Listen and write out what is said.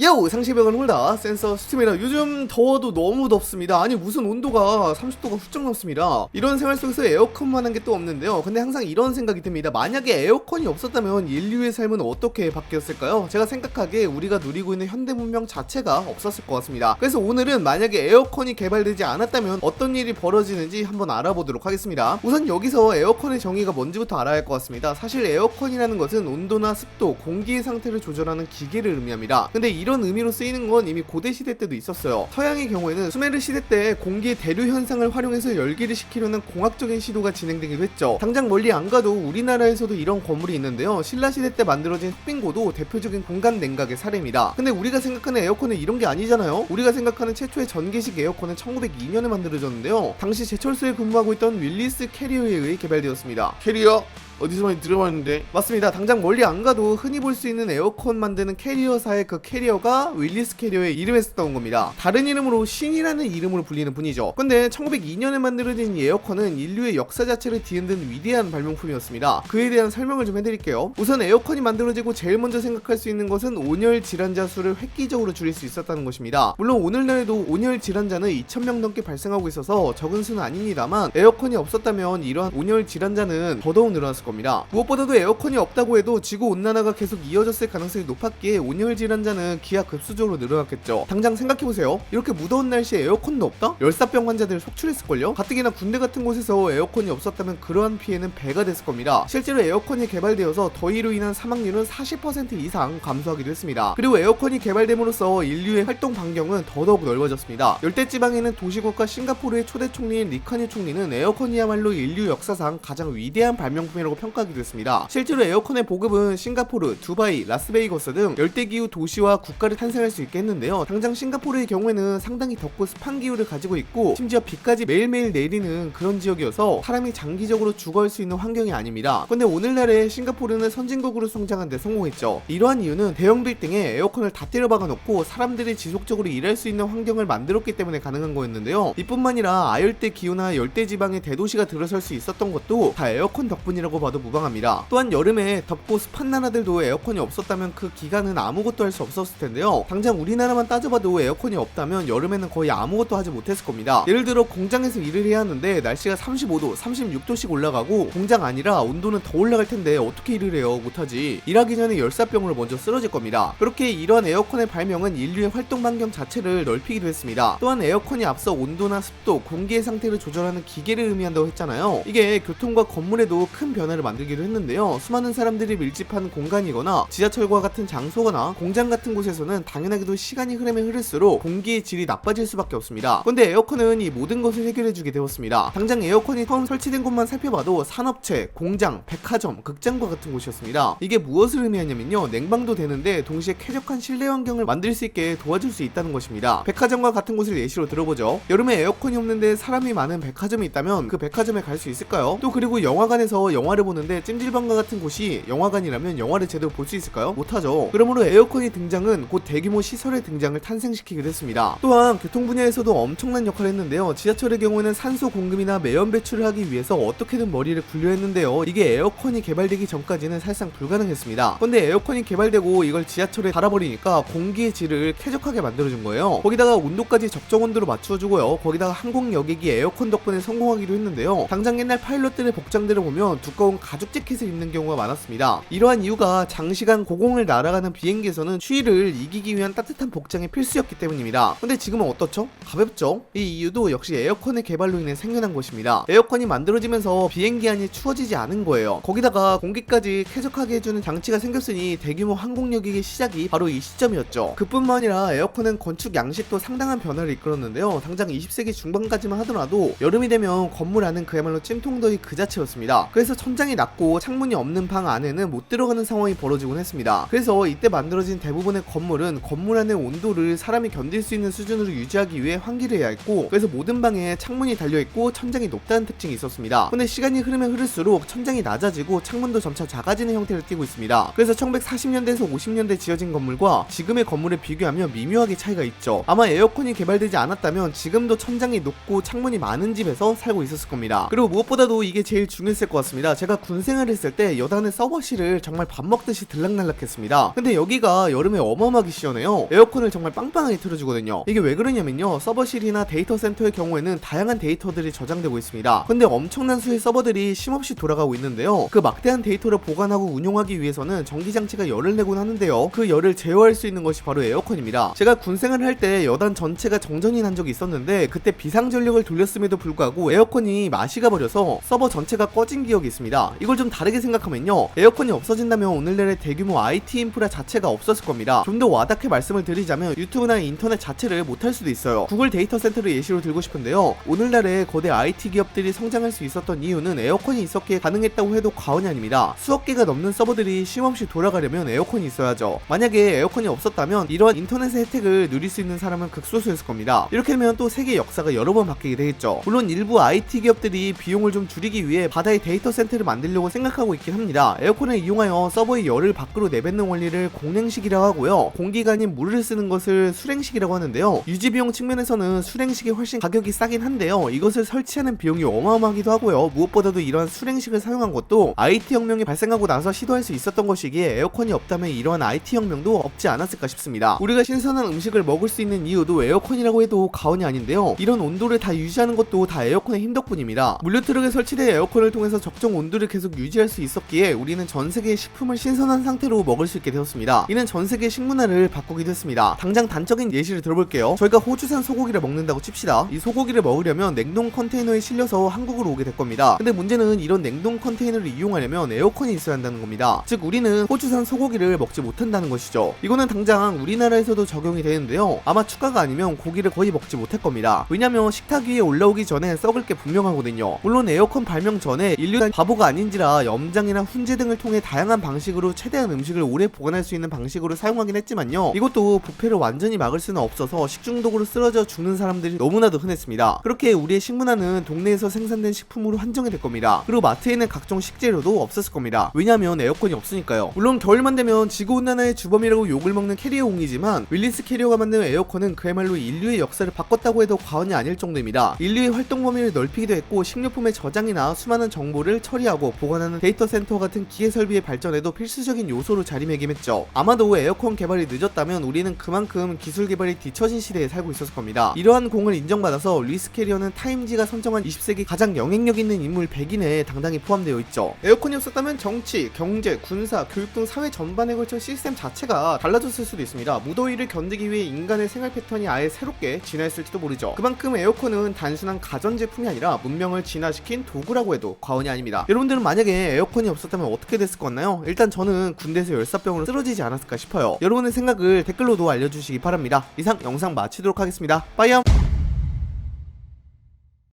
야오 상시백은 홀다 센서 스팀이라 요즘 더워도 너무 덥습니다. 아니 무슨 온도가 30도가 훌쩍 넘습니다. 이런 생활 속에서 에어컨만 한 게 또 없는데요. 근데 항상 이런 생각이 듭니다. 만약에 에어컨이 없었다면 인류의 삶은 어떻게 바뀌었을까요? 제가 생각하기에 우리가 누리고 있는 현대 문명 자체가 없었을 것 같습니다. 그래서 오늘은 만약에 에어컨이 개발되지 않았다면 어떤 일이 벌어지는지 한번 알아보도록 하겠습니다. 우선 여기서 에어컨의 정의가 뭔지부터 알아야 할 것 같습니다. 사실 에어컨이라는 것은 온도나 습도, 공기의 상태를 조절하는 기계를 의미합니다. 근데 이런 의미로 쓰이는 건 이미 고대시대 때도 있었어요. 서양의 경우에는 수메르 시대 때 공기의 대류 현상을 활용해서 열기를 식히려는 공학적인 시도가 진행되기도 했죠. 당장 멀리 안 가도 우리나라에서도 이런 건물이 있는데요. 신라 시대 때 만들어진 흑빙고도 대표적인 공간 냉각의 사례입니다. 근데 우리가 생각하는 에어컨은 이런 게 아니잖아요. 우리가 생각하는 최초의 전기식 에어컨은 1902년에 만들어졌는데요. 당시 제철소에 근무하고 있던 윌리스 캐리어에 의해 개발되었습니다. 캐리어? 어디서 많이 들어봤는데. 맞습니다. 당장 멀리 안 가도 흔히 볼 수 있는 에어컨 만드는 캐리어사의 그 캐리어가 윌리스 캐리어의 이름에서 겁니다. 다른 이름으로 신이라는 이름으로 불리는 분이죠. 근데 1902년에 만들어진 이 에어컨은 인류의 역사 자체를 뒤흔든 위대한 발명품이었습니다. 그에 대한 설명을 좀 해드릴게요. 우선 에어컨이 만들어지고 제일 먼저 생각할 수 있는 것은 온열 질환자 수를 획기적으로 줄일 수 있었다는 것입니다. 물론 오늘날에도 온열 질환자는 2,000명 넘게 발생하고 있어서 적은 수는 아닙니다만 에어컨이 없었다면 이러한 온열 질환자는 더더욱 늘어났을 겁니다. 무엇보다도 에어컨이 없다고 해도 지구 온난화가 계속 이어졌을 가능성이 높았기에 온열 질환자는 기하급수적으로 늘어났겠죠. 당장 생각해보세요. 이렇게 무더운 날씨에 에어컨도 없다? 열사병 환자들 속출했을걸요? 가뜩이나 군대 같은 곳에서 에어컨이 없었다면 그러한 피해는 배가 됐을 겁니다. 실제로 에어컨이 개발되어서 더위로 인한 사망률은 40% 이상 감소하기도 했습니다. 그리고 에어컨이 개발됨으로써 인류의 활동 반경은 더더욱 넓어졌습니다. 열대지방에 있는 도시국가 싱가포르의 초대 총리인 리카니 총리는 에어컨이야말로 인류 역사상 가장 위대한 발명품이라고 평가하기도 했습니다. 실제로 에어컨의 보급은 싱가포르, 두바이, 라스베이거스 등 열대기후 도시와 국가를 탄생할 수 있게 했는데요. 당장 싱가포르의 경우에는 상당히 덥고 습한 기후를 가지고 있고 심지어 비까지 매일매일 내리는 그런 지역이어서 사람이 장기적으로 죽어갈 수 있는 환경이 아닙니다. 근데 오늘날에 싱가포르는 선진국으로 성장한 데 성공했죠. 이러한 이유는 대형 빌딩에 에어컨을 다 때려박아 놓고 사람들이 지속적으로 일할 수 있는 환경을 만들었기 때문에 가능한 거였는데요. 이뿐만 아니라 아열대 기후나 열대지방의 대도시가 들어설 수 있었던 것도 다 에어컨 덕분이라고 봐도 무방합니다. 또한 여름에 덥고 습한 나라들도 에어컨이 없었다면 그 기간은 아무것도 할 수 없었을 텐데요. 당장 우리나라만 따져봐도 에어컨이 없다면 여름에는 거의 아무것도 하지 못했을 겁니다. 예를 들어 공장에서 일을 해야 하는데 날씨가 35도, 36도씩 올라가고 공장 아니라 온도는 더 올라갈 텐데 어떻게 일을 해요? 못하지. 일하기 전에 열사병으로 먼저 쓰러질 겁니다. 그렇게 이러한 에어컨의 발명은 인류의 활동 반경 자체를 넓히기도 했습니다. 또한 에어컨이 앞서 온도나 습도, 공기의 상태를 조절하는 기계를 의미한다고 했잖아요. 이게 교통과 건물에도 큰 변화를 만들기도 했는데요. 수많은 사람들이 밀집한 공간이거나 지하철과 같은 장소거나 공장 같은 곳에서는 당연하게도 시간이 흐를수록 공기의 질이 나빠질 수밖에 없습니다. 근데 에어컨은 이 모든 것을 해결해주게 되었습니다. 당장 에어컨이 처음 설치된 곳만 살펴봐도 산업체, 공장, 백화점, 극장과 같은 곳이었습니다. 이게 무엇을 의미하냐면요. 냉방도 되는데 동시에 쾌적한 실내 환경을 만들 수 있게 도와줄 수 있다는 것입니다. 백화점과 같은 곳을 예시로 들어보죠. 여름에 에어컨이 없는데 사람이 많은 백화점이 있다면 그 백화점에 갈 수 있을까요? 또 그리고 영화관에서 영화를 보는데 찜질방과 같은 곳이 영화관이라면 영화를 제대로 볼 수 있을까요? 못하죠. 그러므로 에어컨의 등장은 곧 대규모 시설의 등장을 탄생시키기도 했습니다. 또한 교통 분야에서도 엄청난 역할을 했는데요. 지하철의 경우에는 산소 공급이나 매연 배출을 하기 위해서 어떻게든 머리를 굴려 했는데요. 이게 에어컨이 개발되기 전까지는 사실상 불가능했습니다. 근데 에어컨이 개발되고 이걸 지하철에 달아버리니까 공기의 질을 쾌적하게 만들어준 거예요. 거기다가 온도까지 적정 온도로 맞춰주고요. 거기다가 항공 여객이 에어컨 덕분에 성공하기도 했는데요. 당장 옛날 파일럿들의 복장들을 보면 두꺼운 가죽 재킷을 입는 경우가 많았습니다. 이러한 이유가 장시간 고공을 날아가는 비행기에서는 추위를 이기기 위한 따뜻한 복장이 필수였기 때문입니다. 근데 지금은 어떻죠? 가볍죠? 이 이유도 역시 에어컨의 개발로 인해 생겨난 것입니다. 에어컨이 만들어지면서 비행기 안이 추워지지 않은 거예요. 거기다가 공기까지 쾌적하게 해주는 장치가 생겼으니 대규모 항공여객의 시작이 바로 이 시점이었죠. 그뿐만 아니라 에어컨은 건축 양식도 상당한 변화를 이끌었는데요. 당장 20세기 중반까지만 하더라도 여름이 되면 건물 안은 그야말로 찜통더위 그 자체였습니다. 그래서 천장이 낮고 창문이 없는 방 안에는 못 들어가는 상황이 벌어지곤 했습니다. 그래서 이때 만들어진 대부분의 건물은 건물 안의 온도를 사람이 견딜 수 있는 수준으로 유지하기 위해 환기를 해야 했고, 그래서 모든 방에 창문이 달려있고 천장이 높다는 특징이 있었습니다. 근데 시간이 흐르면 흐를수록 천장이 낮아지고 창문도 점차 작아지는 형태를 띠고 있습니다. 그래서 1940년대에서 50년대 지어진 건물과 지금의 건물을 비교하면 미묘하게 차이가 있죠. 아마 에어컨이 개발되지 않았다면 지금도 천장이 높고 창문이 많은 집에서 살고 있었을 겁니다. 그리고 무엇보다도 이게 제일 중요했을 것 같습니다. 제가 군생활을 했을 때 여단의 서버실을 정말 밥 먹듯이 들락날락했습니다. 근데 여기가 여름에 어마어마하게 시원해요. 에어컨을 정말 빵빵하게 틀어주거든요. 이게 왜 그러냐면요, 서버실이나 데이터 센터의 경우에는 다양한 데이터들이 저장되고 있습니다. 근데 엄청난 수의 서버들이 쉼없이 돌아가고 있는데요, 그 막대한 데이터를 보관하고 운용하기 위해서는 전기장치가 열을 내곤 하는데요, 그 열을 제어할 수 있는 것이 바로 에어컨입니다. 제가 군생활을 할 때 여단 전체가 정전이 난 적이 있었는데 그때 비상전력을 돌렸음에도 불구하고 에어컨이 마시가 버려서 서버 전체가 꺼진 기억이 있습니다. 이걸 좀 다르게 생각하면요, 에어컨이 없어진다면 오늘날의 대규모 IT 인프라 자체가 없었을 겁니다. 좀 더 와닿게 말씀을 드리자면 유튜브나 인터넷 자체를 못할 수도 있어요. 구글 데이터 센터를 예시로 들고 싶은데요, 오늘날의 거대 IT 기업들이 성장할 수 있었던 이유는 에어컨이 있었기에 가능했다고 해도 과언이 아닙니다. 수억 개가 넘는 서버들이 쉼없이 돌아가려면 에어컨이 있어야죠. 만약에 에어컨이 없었다면 이러한 인터넷의 혜택을 누릴 수 있는 사람은 극소수였을 겁니다. 이렇게 되면 또 세계 역사가 여러 번 바뀌게 되겠죠. 물론 일부 IT 기업들이 비용을 좀 줄이기 위해 바다에 데이터 센터를 만들려고 생각하고 있긴 합니다. 에어컨을 이용하여 서버의 열을 밖으로 내뱉는 원리를 공냉식이라고 하고요, 공기가 아닌 물을 쓰는 것을 수냉식이라고 하는데요, 유지 비용 측면에서는 수냉식이 훨씬 가격이 싸긴 한데요, 이것을 설치하는 비용이 어마어마하기도 하고요, 무엇보다도 이러한 수냉식을 사용한 것도 IT 혁명이 발생하고 나서 시도할 수 있었던 것이기에 에어컨이 없다면 이러한 IT 혁명도 없지 않았을까 싶습니다. 우리가 신선한 음식을 먹을 수 있는 이유도 에어컨이라고 해도 과언이 아닌데요, 이런 온도를 다 유지하는 것도 다 에어컨의 힘 덕분입니다. 물류트럭에 설치된 에어컨을 통해서 적정 온도를 계속 유지할 수 있었기에 우리는 전 세계의 식품을 신선한 상태로 먹을 수 있게 되었습니다. 이는 전 세계 식문화를 바꾸기도 했습니다. 당장 단적인 예시를 들어볼게요. 저희가 호주산 소고기를 먹는다고 칩시다. 이 소고기를 먹으려면 냉동 컨테이너에 실려서 한국으로 오게 될 겁니다. 근데 문제는 이런 냉동 컨테이너를 이용하려면 에어컨이 있어야 한다는 겁니다. 즉 우리는 호주산 소고기를 먹지 못한다는 것이죠. 이거는 당장 우리나라에서도 적용이 되는데요, 아마 추가가 아니면 고기를 거의 먹지 못할 겁니다. 왜냐면 식탁 위에 올라오기 전에 썩을 게 분명하거든요. 물론 에어컨 발명 전에 인류가 바보가 아닌지라 염장이나 훈제 등을 통해 다양한 방식으로 최대한 음식을 오래 보관할 수 있는 방식으로 사용하긴 했지만요, 이것도 부패를 완전히 막을 수는 없어서 식중독으로 쓰러져 죽는 사람들이 너무나도 흔했습니다. 그렇게 우리의 식문화는 동네에서 생산된 식품으로 한정이 될 겁니다. 그리고 마트에 있는 각종 식재료도 없었을 겁니다. 왜냐하면 에어컨이 없으니까요. 물론 겨울만 되면 지구온난화의 주범이라고 욕을 먹는 캐리어공이지만 윌리스 캐리어가 만든 에어컨은 그야말로 인류의 역사를 바꿨다고 해도 과언이 아닐 정도입니다. 인류의 활동 범위를 넓히기도 했고 식료품의 저장이나 수많은 정보를 처리하고 보관하는 데이터 센터 같은 기계 설비의 발전에도 필수적인 요소로 자리매김했죠. 아마도 에어컨 개발이 늦었다면 우리는 그만큼 기술 개발이 뒤처진 시대에 살고 있었을 겁니다. 이러한 공을 인정받아서 윌리스 캐리어는 타임지가 선정한 20세기 가장 영향력 있는 인물 100인에 당당히 포함되어 있죠. 에어컨이 없었다면 정치, 경제, 군사, 교육 등 사회 전반에 걸쳐 시스템 자체가 달라졌을 수도 있습니다. 무더위를 견디기 위해 인간의 생활 패턴이 아예 새롭게 진화했을지도 모르죠. 그만큼 에어컨은 단순한 가전제품이 아니라 문명을 진화시킨 도구라고 해도 과언이 아닙니다. 여러분들은 만약에 에어컨이 없었다면 어떻게 됐을 것 같나요? 일단 저는 군대에서 열사병으로 쓰러지지 않았을까 싶어요. 여러분의 생각을 댓글로도 알려주시기 바랍니다. 이상 영상 마치도록 하겠습니다. 빠이염!